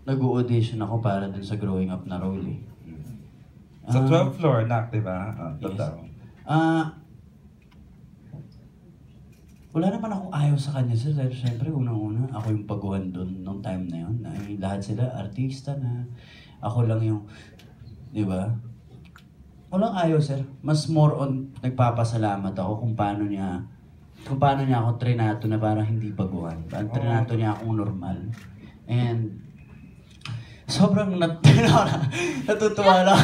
nag-audition ako para dun sa growing up na role eh. Sa 12th floor, nak, di ba? Yes. Totoo. Wala naman akong ayaw sa kanya sir. Dahil syempre, unang-una, ako yung baguhan doon nung time na yun. Lahat sila artista na. Ako lang yung, di ba? Walang ayaw sir. Mas more on, nagpapasalamat ako kung paano niya ako trinato na parang hindi baguhan. Parang trinato niya akong normal. And, sobrang natutuwa lang.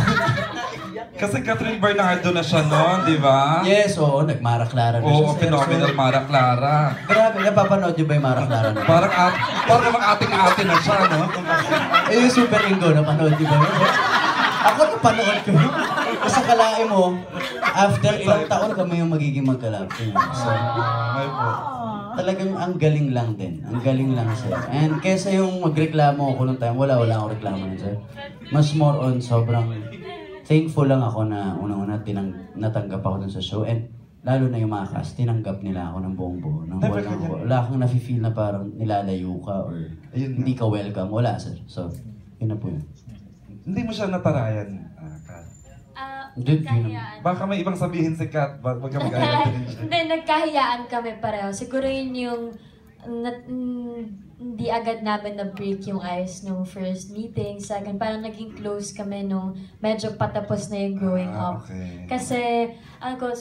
Kasi Catherine Bernardo na siya noon, di ba? Yes, oo. Nag-Mara Clara na siya. Oo, phenomenal Mara Clara. Grabe, napapanood niyo ba yung Mara Clara na? Parang namang ating-ating na siya, no? Eh, yung Super Ingo, napanood niyo ba yun? Ako napanood ko yun. Kasi kalain mo, after ilang taon kami yung magiging magkalap. So, talagang ang galing lang din. Ang galing lang sir. And kesa yung magreklamo ako nung time, wala akong reklamo nun sir. Mas more on, sobrang thankful lang ako na unang-una natanggap ako dun sa show. And lalo na yung mga cast, tinanggap nila ako ng buong-buo. Wala kang nafe-feel na parang nilalayo ka or hindi ka welcome. Wala sir. So, yun na po yun. Hindi mo siya natarayan, Kat? Nagkahiyaan. Baka may ibang sabihin si Kat, wag ka mag-alala din siya. Hindi, nagkahiyaan kami pareho. Siguro yun yung hindi agad namin na-break yung ice nung first meeting. Second, parang naging close kami nung medyo patapos na yung growing up. Okay. Kasi,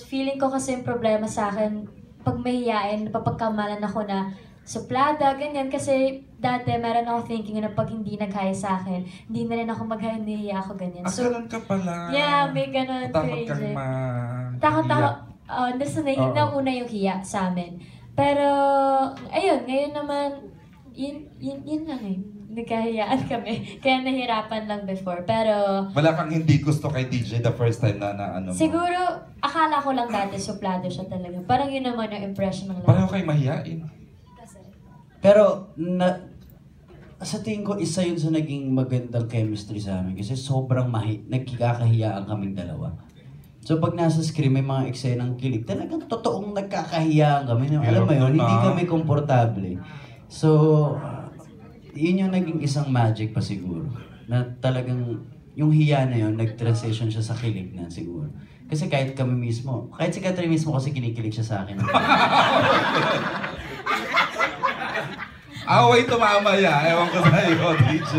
feeling ko kasi yung problema sa akin, pag mahihain, napapagkamalan ako na suplada, ganyan. Kasi dati meron ako thinking na pag hindi nag-high sa akin, hindi na rin ako mag-high, nahihiya ako, ganyan. So, ganun ka pala. yeah, may ganun. Takot kang Takot. Nauna yung hiya sa amin. Pero, ayun, ngayon naman, yun lang eh. Nagkahiyaan kami. Kaya nahirapan lang before. Pero... Wala kang hindi gusto kay DJ the first time na ano mo? Siguro, akala ko lang dati suplado siya talaga. Parang yun naman yung impression ng lahat. Pareho kayo mahiyain. Pero, sa tingin ko, isa yun sa naging magandang chemistry sa amin. Kasi sobrang nagkikakahiyaan kaming dalawa. So pag nasa screen, may mga eksenang kilig, talagang totoong nagkakahiyaan kami. Alam mo yun, hindi kami komportable. So, yun yung naging isang magic pa siguro. Na talagang, yung hiya na yun, nag-transition siya sa kilig na siguro. Kasi kahit kami mismo, kahit si Catherine mismo kasi kinikilig siya sa akin. Away tumamaya, ewan ko sa'yo, DJ.